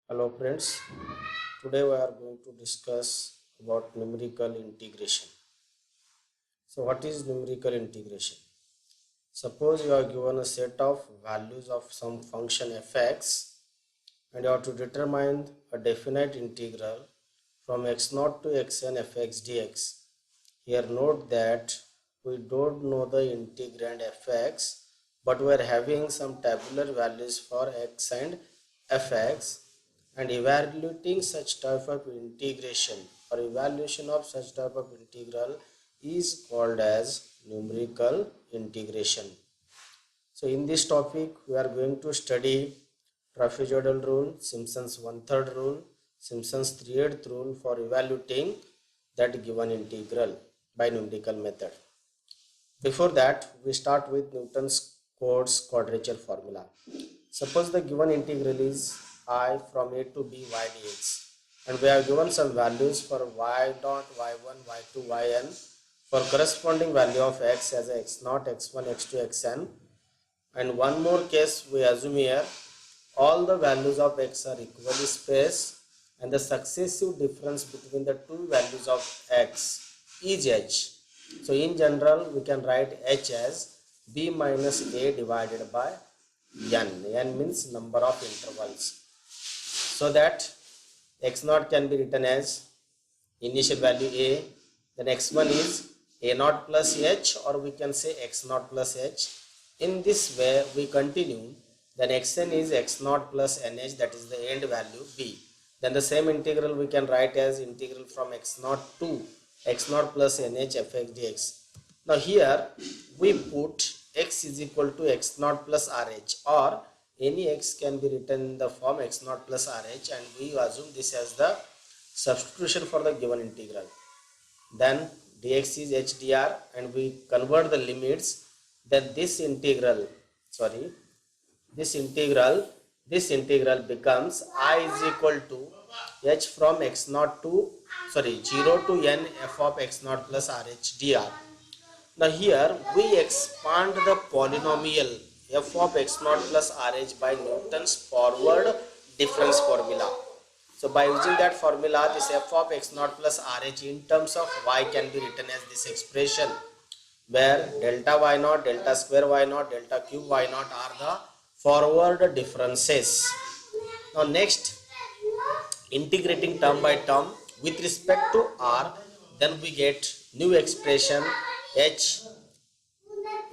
Hello friends, today we are going to discuss about numerical integration. So what is numerical integration? Suppose you are given a set of values of some function fx and you have to determine a definite integral from x0 to xn fx dx. Here note that we don't know the integrand fx, but we are having some tabular values for x and fx, and evaluating such type of integration or evaluation of such type of integral is called as numerical integration. So in this topic we are going to study trapezoidal rule, Simpson's 1/3 rule, Simpson's 3/8 rule for evaluating that given integral by numerical method. Before that, we start with Newton's Cotes quadrature formula. Suppose the given integral is I from a to b y dx, and we have given some values for y dot, y1, y2, yn for corresponding value of x as a x0, x1, x2, xn. And one more case we assume here, all the values of x are equally spaced and the successive difference between the two values of x is h. So in general we can write h as b minus a divided by n. N means number of intervals. So that x0 can be written as initial value a, then x1 is a0 plus h, or we can say x0 plus h. In this way we continue, then xn is x0 plus nh, that is the end value b. Then the same integral we can write as integral from x0 to x0 plus nh fx dx. Now here we put x is equal to x0 plus rh, or any x can be written in the form x0 plus rh, and we assume this as the substitution for the given integral. Then dx is h dr, and we convert the limits. Then this integral becomes I is equal to h from x0 to 0 to n f of x0 plus rh dr. Now here we expand the polynomial f of x0 plus rh by Newton's forward difference formula. So by using that formula, this f of x0 plus rh in terms of y can be written as this expression, where delta y0, delta square y0, delta cube y0 are the forward differences. Now next, integrating term by term with respect to r, then we get new expression h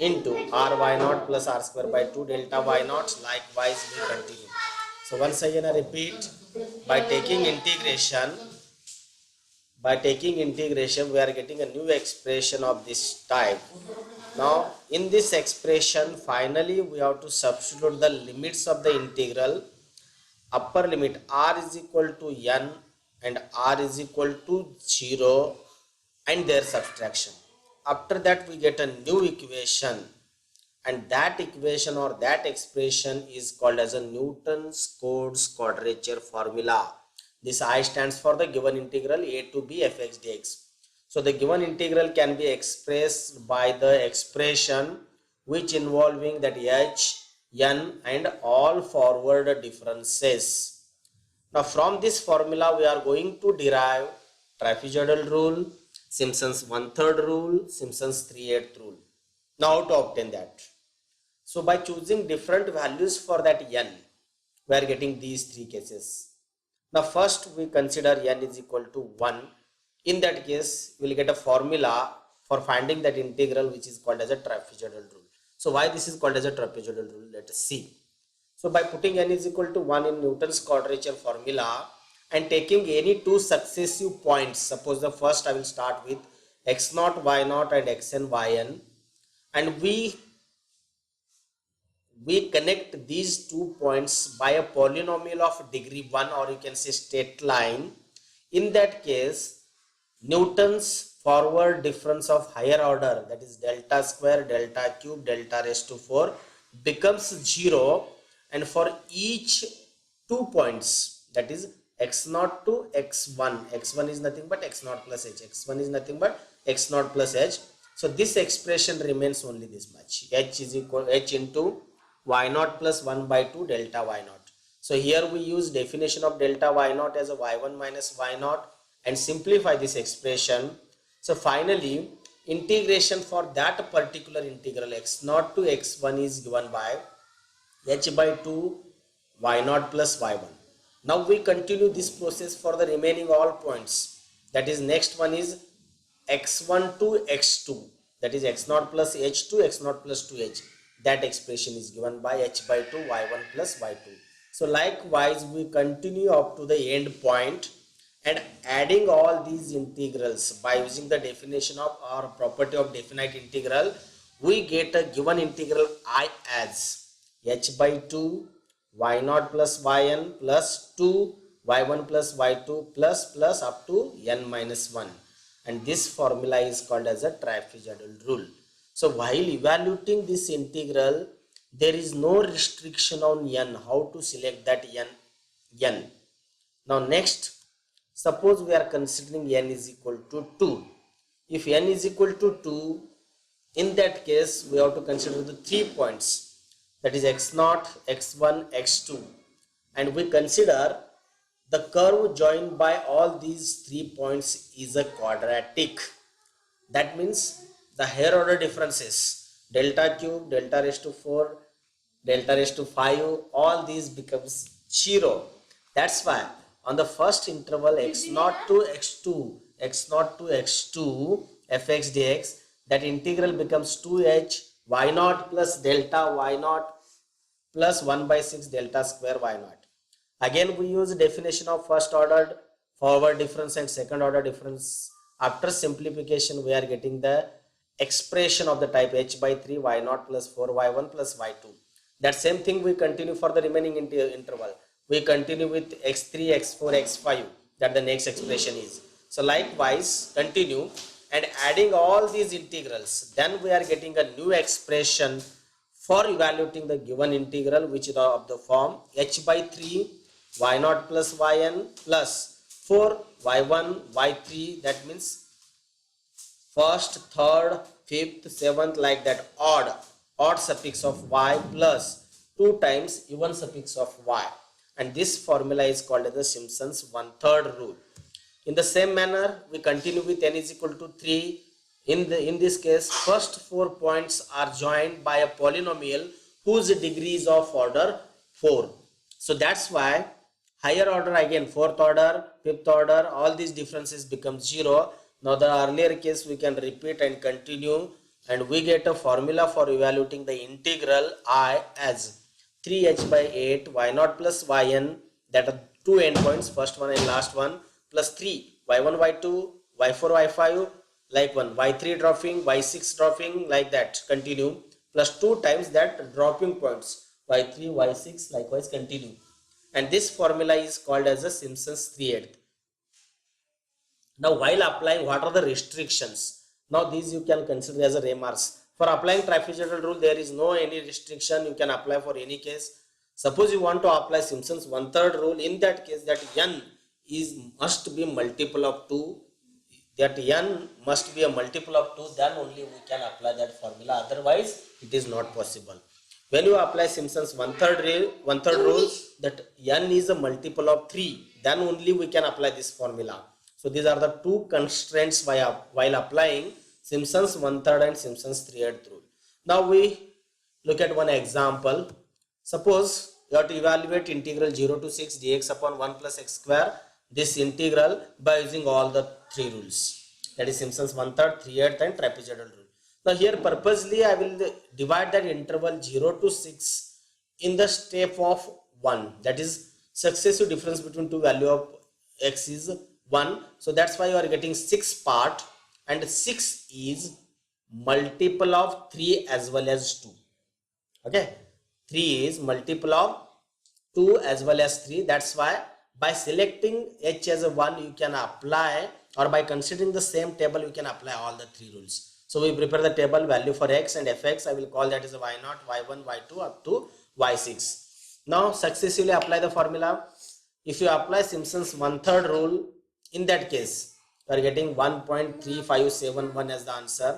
into r y0 plus r square by 2 delta y0. Likewise we continue. So once again I repeat, by taking integration we are getting a new expression of this type. Now in this expression finally we have to substitute the limits of the integral. Upper limit r is equal to n and r is equal to 0 and their subtraction. After that we get a new equation, and that equation or that expression is called as a Newton's Cotes quadrature formula. This I stands for the given integral a to b fx dx. So the given integral can be expressed by the expression which involving that h, n and all forward differences. Now from this formula we are going to derive trapezoidal rule, Simpson's 1/3 rule, Simpson's 3/8 rule. Now how to obtain that? So by choosing different values for that n, we are getting these three cases. Now first we consider n is equal to 1. In that case we will get a formula for finding that integral which is called as a trapezoidal rule. So why this is called as a trapezoidal rule? Let us see. So by putting n is equal to 1 in Newton's quadrature formula and taking any two successive points, suppose the first I will start with x0, y0 and xn, yn, and we connect these 2 points by a polynomial of degree 1, or you can say straight line. In that case Newton's forward difference of higher order, that is delta square, delta cube, delta raised to 4 becomes 0, and for each 2 points, that is x0 to x1, x1 is nothing but x0 plus h, x1 is nothing but x0 plus h. So this expression remains only this much, h is equal h into y0 plus 1 by 2 delta y0. So here we use definition of delta y naught as a y1 minus y naught and simplify this expression. So finally integration for that particular integral x naught to x1 is given by h by 2 y naught plus y1. Now we continue this process for the remaining all points. That is, next one is x1 to x2, that is x naught plus h2 x naught plus 2h. That expression is given by h by 2 y1 plus y2. So likewise we continue up to the end point and adding all these integrals by using the definition of or property of definite integral, we get a given integral I as h by 2 y naught plus yn plus 2 y1 plus y2 plus up to n minus 1, and this formula is called as a trapezoidal rule. So while evaluating this integral, there is no restriction on n, how to select that n. Now next, suppose we are considering n is equal to 2. If n is equal to 2, in that case we have to consider the 3 points, that is x0, x1, x2, and we consider the curve joined by all these 3 points is a quadratic. That means the higher order differences, delta cube, delta raised to 4, delta raised to 5, all these becomes 0. That's why on the first interval x0 to x2, x0 to x2 fx dx, that integral becomes 2h y0 plus delta y0 plus 1 by 6 delta square y0. Again we use definition of first order forward difference and second order difference. After simplification we are getting the expression of the type h by 3 y0 plus 4 y1 plus y2. That same thing we continue for the remaining interval. We continue with x3, x4, x5, that the next expression is. So likewise continue and adding all these integrals, then we are getting a new expression for evaluating the given integral, which is of the form h by 3 y0 plus yn plus 4 y1 y3, that means first, third, fifth, seventh, like that, odd suffix of y plus 2 times even suffix of y, and this formula is called as the Simpson's 1/3 rule. In the same manner we continue with n is equal to 3. In this case first 4 points are joined by a polynomial whose degree is of order 4. So that's why higher order, again 4th order, 5th order, all these differences become 0. Now the earlier case we can repeat and continue, and we get a formula for evaluating the integral I as 3h by 8 y0 plus yn, that are 2 endpoints, first one and last one, plus 3 y1 y2 y4 y5, like one y3 dropping, y6 dropping, like that continue, plus 2 times that dropping points y3 y6, likewise continue, and this formula is called as a Simpson's 3/8. Now while applying, what are the restrictions? Now these you can consider as a remarks. For applying trapezoidal rule, there is no any restriction, you can apply for any case. Suppose you want to apply Simpson's 1/3 rule, in that case that n must be multiple of 2, that n must be a multiple of 2, then only we can apply that formula, otherwise it is not possible. When you apply Simpson's 1/3 rule, that n is a multiple of 3, then only we can apply this formula. So these are the two constraints while applying Simpson's 1/3 and Simpson's 3/8 rule. Now we look at one example. Suppose you have to evaluate integral 0 to 6 dx upon 1 plus x square, this integral by using all the 3 rules, that is Simpson's 1/3, 3/8 and trapezoidal rule. Now here purposely I will divide that interval 0 to 6 in the step of 1, that is successive difference between two value of x is 1. So that's why you are getting 6 part, and 6 is multiple of 3 as well as 2. Okay, 3 is multiple of 2 as well as 3. That's why by selecting h as a 1 you can apply, or by considering the same table you can apply all the 3 rules. So we prepare the table value for x and fx. I will call that as a y0, y1, y2 up to y6. Now successively apply the formula. If you apply Simpson's 1/3 rule, in that case you are getting 1.3571 as the answer.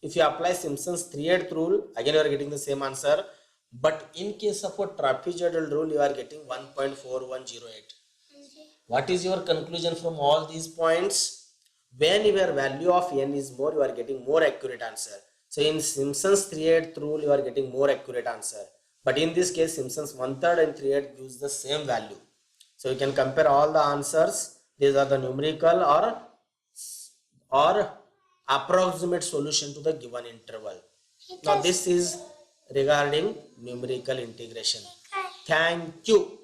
If you apply Simpson's 3/8 rule, again you are getting the same answer, But in case of a trapezoidal rule, you are getting 1.4108. What is your conclusion from all these points? When your value of n is more, you are getting more accurate answer. So in Simpson's 3/8 rule, you are getting more accurate answer. But in this case, Simpson's 1/3 and 3/8 gives the same value. So you can compare all the answers. These are the numerical or approximate solution to the given interval. Now this is regarding numerical integration. Thank you.